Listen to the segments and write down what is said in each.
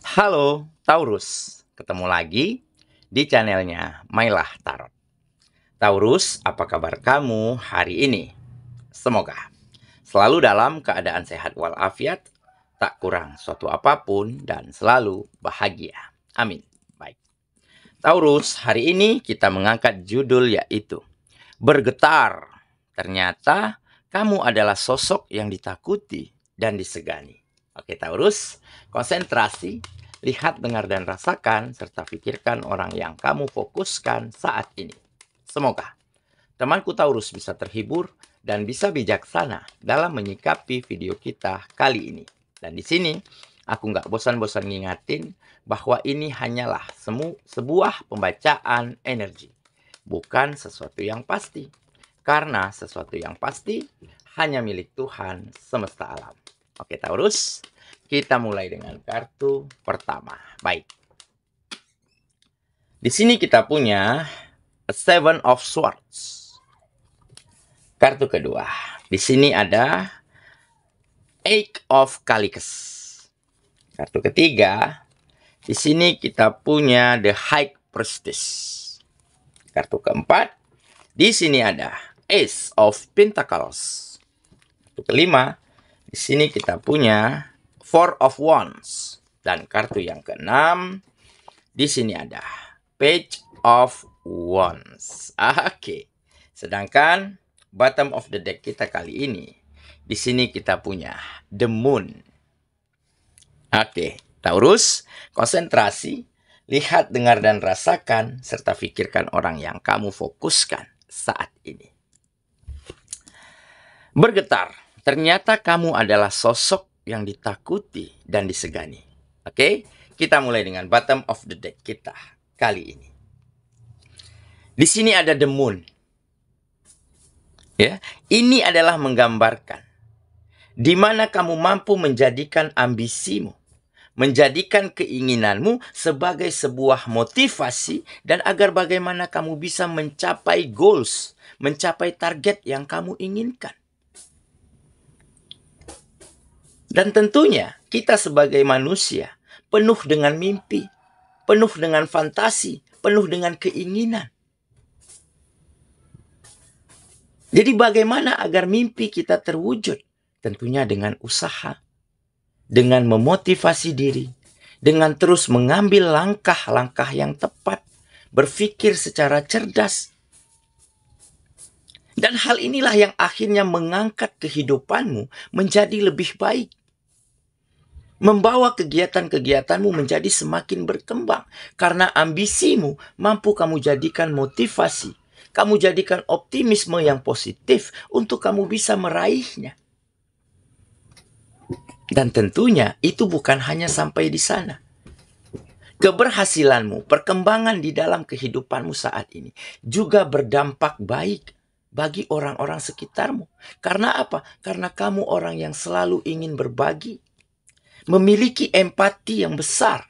Halo Taurus, ketemu lagi di channelnya Mailah Tarot. Taurus, apa kabar kamu hari ini? Semoga selalu dalam keadaan sehat walafiat, tak kurang suatu apapun, dan selalu bahagia. Amin. Baik. Taurus, hari ini kita mengangkat judul yaitu Bergetar. Ternyata kamu adalah sosok yang ditakuti dan disegani. Oke Taurus, konsentrasi, lihat, dengar, dan rasakan, serta pikirkan orang yang kamu fokuskan saat ini. Semoga temanku Taurus bisa terhibur dan bisa bijaksana dalam menyikapi video kita kali ini. Dan di sini, aku nggak bosan-bosan ngingatin bahwa ini hanyalah sebuah pembacaan energi, bukan sesuatu yang pasti. Karena sesuatu yang pasti hanya milik Tuhan semesta alam. Oke Taurus, kita mulai dengan kartu pertama. Baik. Di sini kita punya Seven of Swords. Kartu kedua. Di sini ada Eight of Calicus. Kartu ketiga. Di sini kita punya The High Priestess. Kartu keempat. Di sini ada Ace of Pentacles. Kartu kelima. Di sini kita punya Four of Wands. Dan kartu yang keenam, di sini ada Page of Wands. Oke. Sedangkan bottom of the deck kita kali ini, di sini kita punya The Moon. Oke, Taurus, konsentrasi, lihat, dengar, dan rasakan, serta pikirkan orang yang kamu fokuskan saat ini. Bergetar. Ternyata kamu adalah sosok yang ditakuti dan disegani. Oke, kita mulai dengan bottom of the deck kita kali ini. Di sini ada The Moon. Ya, ini adalah menggambarkan di mana kamu mampu menjadikan ambisimu, menjadikan keinginanmu sebagai sebuah motivasi, dan agar bagaimana kamu bisa mencapai goals, mencapai target yang kamu inginkan. Dan tentunya kita sebagai manusia penuh dengan mimpi, penuh dengan fantasi, penuh dengan keinginan. Jadi bagaimana agar mimpi kita terwujud? Tentunya dengan usaha, dengan memotivasi diri, dengan terus mengambil langkah-langkah yang tepat, berpikir secara cerdas. Dan hal inilah yang akhirnya mengangkat kehidupanmu menjadi lebih baik. Membawa kegiatan-kegiatanmu menjadi semakin berkembang. Karena ambisimu mampu kamu jadikan motivasi. Kamu jadikan optimisme yang positif untuk kamu bisa meraihnya. Dan tentunya itu bukan hanya sampai di sana. Keberhasilanmu, perkembangan di dalam kehidupanmu saat ini juga berdampak baik bagi orang-orang sekitarmu. Karena apa? Karena kamu orang yang selalu ingin berbagi. Memiliki empati yang besar.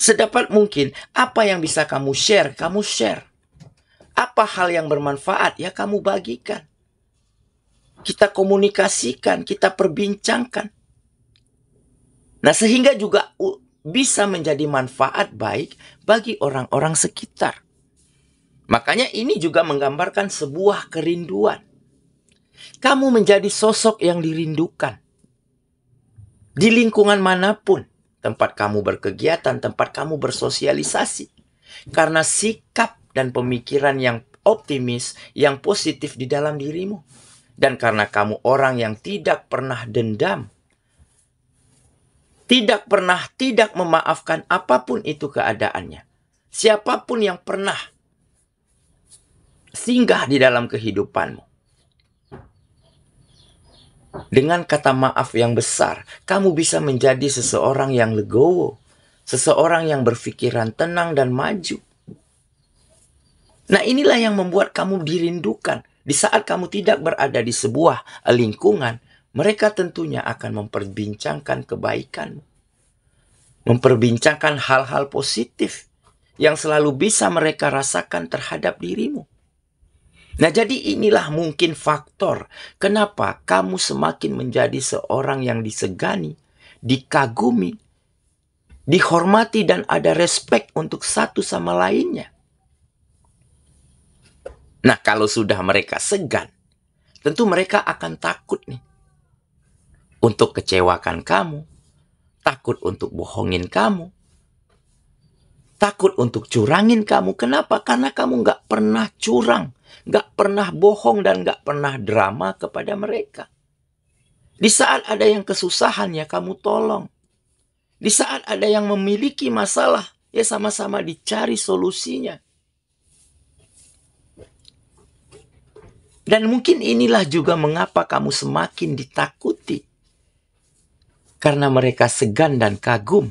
Sedapat mungkin, apa yang bisa kamu share, kamu share. Apa hal yang bermanfaat, ya kamu bagikan. Kita komunikasikan, kita perbincangkan. Nah, sehingga juga bisa menjadi manfaat baik bagi orang-orang sekitar. Makanya ini juga menggambarkan sebuah kerinduan. Kamu menjadi sosok yang dirindukan. Di lingkungan manapun, tempat kamu berkegiatan, tempat kamu bersosialisasi. Karena sikap dan pemikiran yang optimis, yang positif di dalam dirimu. Dan karena kamu orang yang tidak pernah dendam. Tidak pernah tidak memaafkan apapun itu keadaannya. Siapapun yang pernah singgah di dalam kehidupanmu. Dengan kata maaf yang besar, kamu bisa menjadi seseorang yang legowo. Seseorang yang berpikiran tenang dan maju. Nah, inilah yang membuat kamu dirindukan. Di saat kamu tidak berada di sebuah lingkungan, mereka tentunya akan memperbincangkan kebaikanmu. Memperbincangkan hal-hal positif yang selalu bisa mereka rasakan terhadap dirimu. Nah, jadi inilah mungkin faktor kenapa kamu semakin menjadi seorang yang disegani, dikagumi, dihormati dan ada respek untuk satu sama lainnya. Nah, kalau sudah mereka segan, tentu mereka akan takut nih untuk kecewakan kamu, takut untuk bohongin kamu, takut untuk curangin kamu. Kenapa? Karena kamu nggak pernah curang, nggak pernah bohong, dan nggak pernah drama kepada mereka. Di saat ada yang kesusahan, ya kamu tolong. Di saat ada yang memiliki masalah, ya sama-sama dicari solusinya. Dan mungkin inilah juga mengapa kamu semakin ditakuti. Karena mereka segan dan kagum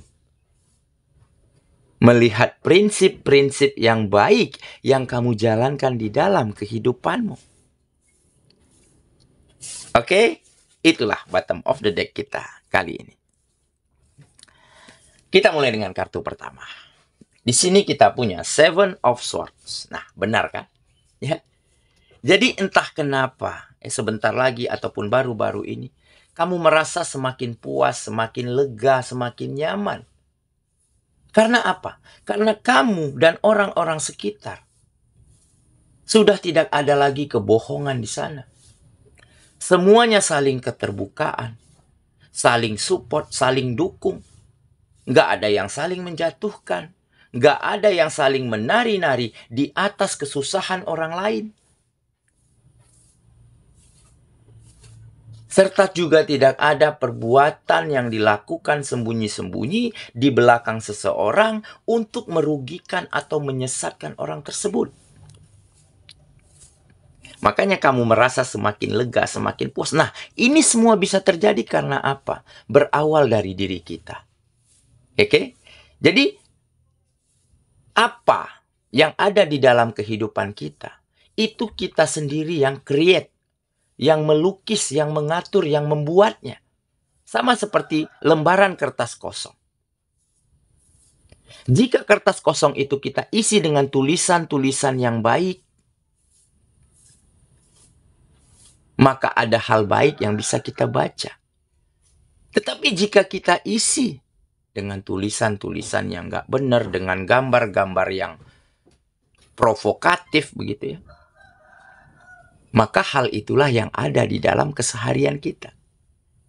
melihat prinsip-prinsip yang baik yang kamu jalankan di dalam kehidupanmu. Oke, itulah bottom of the deck kita kali ini. Kita mulai dengan kartu pertama. Di sini kita punya Seven of Swords. Nah, benar kan? Ya. Jadi entah kenapa, sebentar lagi ataupun baru-baru ini, kamu merasa semakin puas, semakin lega, semakin nyaman. Karena apa? Karena kamu dan orang-orang sekitar sudah tidak ada lagi kebohongan di sana. Semuanya saling keterbukaan, saling support, saling dukung. Nggak ada yang saling menjatuhkan. Nggak ada yang saling menari-nari di atas kesusahan orang lain. Serta juga tidak ada perbuatan yang dilakukan sembunyi-sembunyi di belakang seseorang untuk merugikan atau menyesatkan orang tersebut. Makanya kamu merasa semakin lega, semakin puas. Nah, ini semua bisa terjadi karena apa? Berawal dari diri kita. Oke? Jadi, apa yang ada di dalam kehidupan kita, itu kita sendiri yang create, yang melukis, yang mengatur, yang membuatnya. Sama seperti lembaran kertas kosong. Jika kertas kosong itu kita isi dengan tulisan-tulisan yang baik, maka ada hal baik yang bisa kita baca. Tetapi jika kita isi dengan tulisan-tulisan yang nggak benar, dengan gambar-gambar yang provokatif begitu ya, maka hal itulah yang ada di dalam keseharian kita.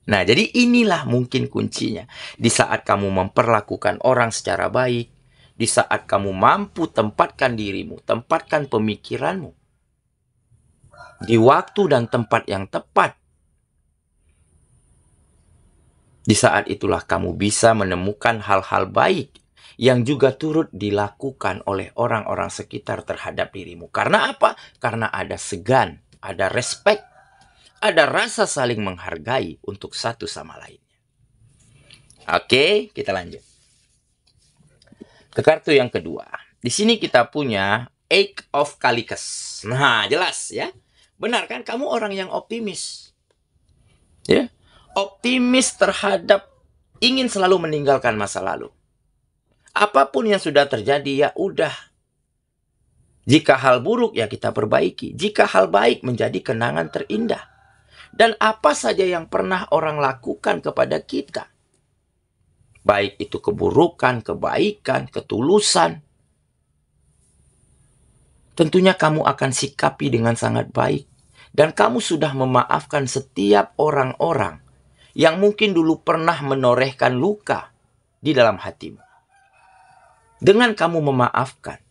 Nah, jadi inilah mungkin kuncinya. Di saat kamu memperlakukan orang secara baik, di saat kamu mampu tempatkan dirimu, tempatkan pemikiranmu di waktu dan tempat yang tepat, di saat itulah kamu bisa menemukan hal-hal baik yang juga turut dilakukan oleh orang-orang sekitar terhadap dirimu. Karena apa? Karena ada segan, ada respect, ada rasa saling menghargai untuk satu sama lainnya. Oke, kita lanjut. Ke kartu yang kedua. Di sini kita punya Eight of Calicus. Nah, jelas ya. Benar kan? Kamu orang yang optimis. Ya. Optimis terhadap ingin selalu meninggalkan masa lalu. Apapun yang sudah terjadi, ya udah. Jika hal buruk, ya kita perbaiki. Jika hal baik, menjadi kenangan terindah. Dan apa saja yang pernah orang lakukan kepada kita, baik itu keburukan, kebaikan, ketulusan, tentunya kamu akan sikapi dengan sangat baik. Dan kamu sudah memaafkan setiap orang-orang yang mungkin dulu pernah menorehkan luka di dalam hatimu. Dengan kamu memaafkan,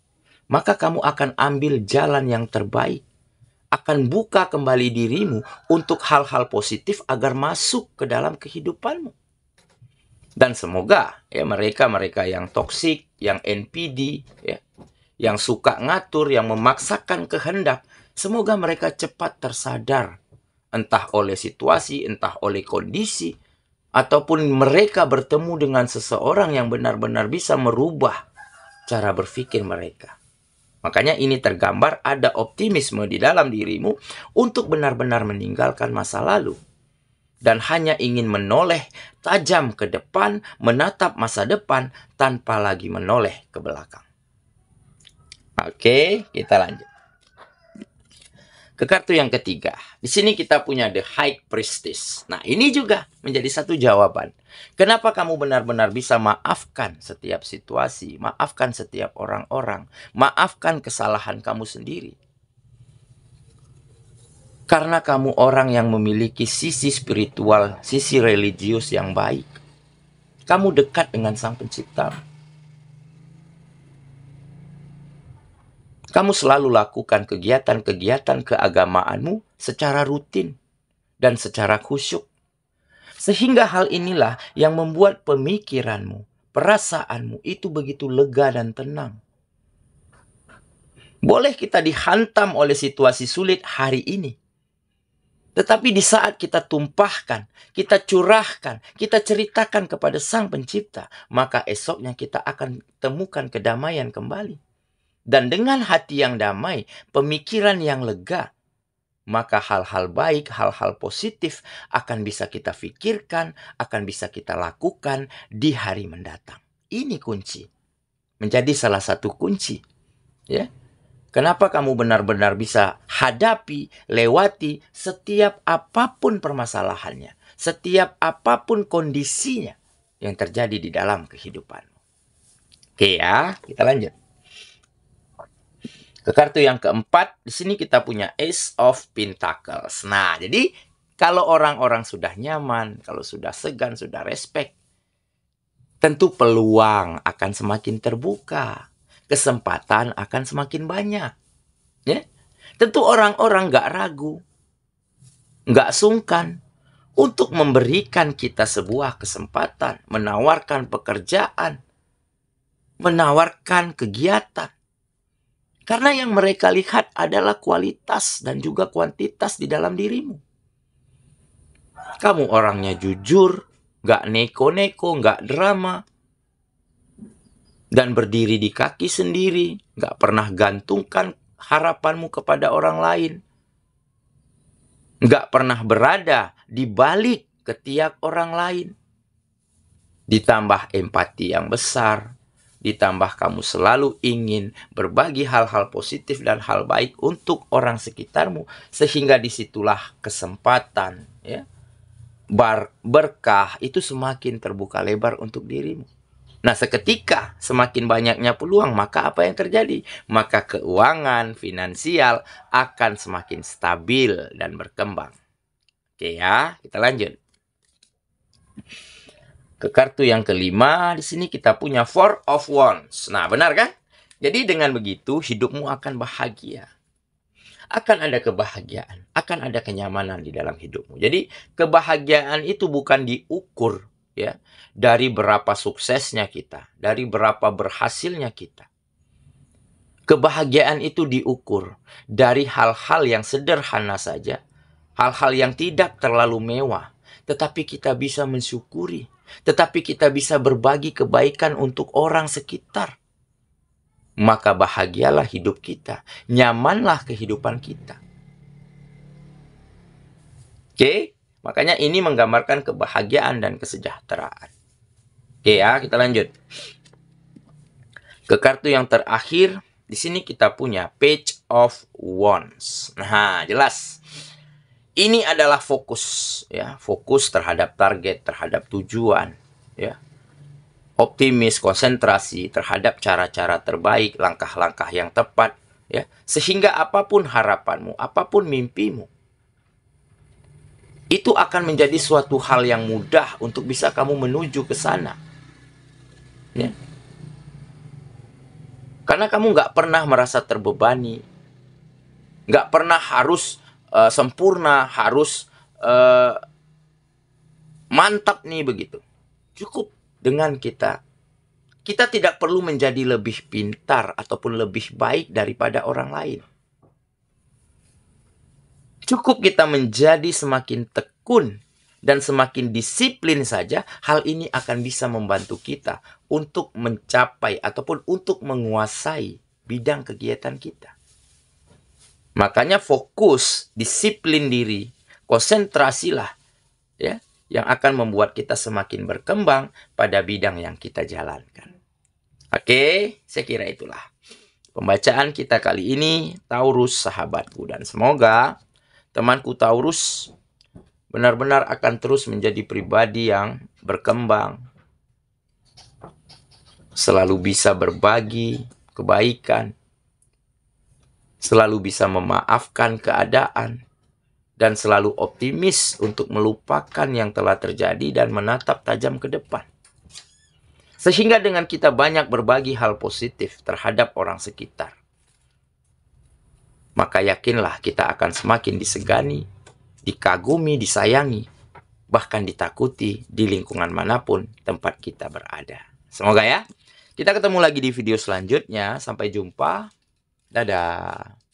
maka kamu akan ambil jalan yang terbaik. Akan buka kembali dirimu untuk hal-hal positif agar masuk ke dalam kehidupanmu. Dan semoga ya mereka-mereka yang toksik, yang NPD, ya, yang suka ngatur, yang memaksakan kehendak, semoga mereka cepat tersadar. Entah oleh situasi, entah oleh kondisi, ataupun mereka bertemu dengan seseorang yang benar-benar bisa merubah cara berpikir mereka. Makanya ini tergambar ada optimisme di dalam dirimu untuk benar-benar meninggalkan masa lalu. Dan hanya ingin menoleh tajam ke depan, menatap masa depan tanpa lagi menoleh ke belakang. Oke, kita lanjut. Ke kartu yang ketiga. Di sini kita punya The High Priestess. Nah, ini juga menjadi satu jawaban. Kenapa kamu benar-benar bisa maafkan setiap situasi, maafkan setiap orang-orang, maafkan kesalahan kamu sendiri? Karena kamu orang yang memiliki sisi spiritual, sisi religius yang baik. Kamu dekat dengan Sang Pencipta. Kamu selalu lakukan kegiatan-kegiatan keagamaanmu secara rutin dan secara khusyuk. Sehingga hal inilah yang membuat pemikiranmu, perasaanmu itu begitu lega dan tenang. Boleh kita dihantam oleh situasi sulit hari ini. Tetapi di saat kita tumpahkan, kita curahkan, kita ceritakan kepada Sang Pencipta, maka esoknya kita akan temukan kedamaian kembali. Dan dengan hati yang damai, pemikiran yang lega, maka hal-hal baik, hal-hal positif akan bisa kita pikirkan, akan bisa kita lakukan di hari mendatang. Ini kunci. Menjadi salah satu kunci. Ya. Kenapa kamu benar-benar bisa hadapi, lewati setiap apapun permasalahannya, setiap apapun kondisinya yang terjadi di dalam kehidupanmu. Oke ya, kita lanjut. Ke kartu yang keempat, di sini kita punya Ace of Pentacles. Nah, jadi kalau orang-orang sudah nyaman, kalau sudah segan, sudah respect, tentu peluang akan semakin terbuka. Kesempatan akan semakin banyak. Ya? Tentu orang-orang nggak ragu, nggak sungkan untuk memberikan kita sebuah kesempatan, menawarkan pekerjaan, menawarkan kegiatan. Karena yang mereka lihat adalah kualitas dan juga kuantitas di dalam dirimu. Kamu orangnya jujur, gak neko-neko, gak drama. Dan berdiri di kaki sendiri, gak pernah gantungkan harapanmu kepada orang lain. Gak pernah berada di balik ketiak orang lain. Ditambah empati yang besar. Ditambah kamu selalu ingin berbagi hal-hal positif dan hal baik untuk orang sekitarmu. Sehingga disitulah kesempatan, ya, berkah itu semakin terbuka lebar untuk dirimu. Nah, seketika semakin banyaknya peluang, maka apa yang terjadi? Maka keuangan, finansial akan semakin stabil dan berkembang. Oke ya, kita lanjut. Ke kartu yang kelima, di sini kita punya Four of Wands. Nah, benar kan? Jadi dengan begitu hidupmu akan bahagia. Akan ada kebahagiaan, akan ada kenyamanan di dalam hidupmu. Jadi kebahagiaan itu bukan diukur ya dari berapa suksesnya kita, dari berapa berhasilnya kita. Kebahagiaan itu diukur dari hal-hal yang sederhana saja, hal-hal yang tidak terlalu mewah, tetapi kita bisa mensyukuri. Tetapi kita bisa berbagi kebaikan untuk orang sekitar. Maka bahagialah hidup kita. Nyamanlah kehidupan kita. Oke? Makanya ini menggambarkan kebahagiaan dan kesejahteraan. Oke ya, kita lanjut. Ke kartu yang terakhir. Di sini kita punya Page of Wands. Nah, jelas. Ini adalah fokus, ya, fokus terhadap target, terhadap tujuan, ya. Optimis, konsentrasi terhadap cara-cara terbaik, langkah-langkah yang tepat, ya. Sehingga apapun harapanmu, apapun mimpimu, itu akan menjadi suatu hal yang mudah untuk bisa kamu menuju ke sana. Ya. Karena kamu nggak pernah merasa terbebani, nggak pernah harus sempurna, harus mantap nih begitu. Cukup dengan kita tidak perlu menjadi lebih pintar ataupun lebih baik daripada orang lain. Cukup kita menjadi semakin tekun dan semakin disiplin saja, hal ini akan bisa membantu kita untuk mencapai ataupun untuk menguasai bidang kegiatan kita. Makanya fokus, disiplin diri, konsentrasilah ya, yang akan membuat kita semakin berkembang pada bidang yang kita jalankan. Oke, saya kira itulah pembacaan kita kali ini, Taurus sahabatku. Dan semoga temanku Taurus benar-benar akan terus menjadi pribadi yang berkembang, selalu bisa berbagi kebaikan, selalu bisa memaafkan keadaan, dan selalu optimis untuk melupakan yang telah terjadi dan menatap tajam ke depan. Sehingga dengan kita banyak berbagi hal positif terhadap orang sekitar, maka yakinlah kita akan semakin disegani, dikagumi, disayangi, bahkan ditakuti di lingkungan manapun tempat kita berada. Semoga ya. Kita ketemu lagi di video selanjutnya. Sampai jumpa. Dadah.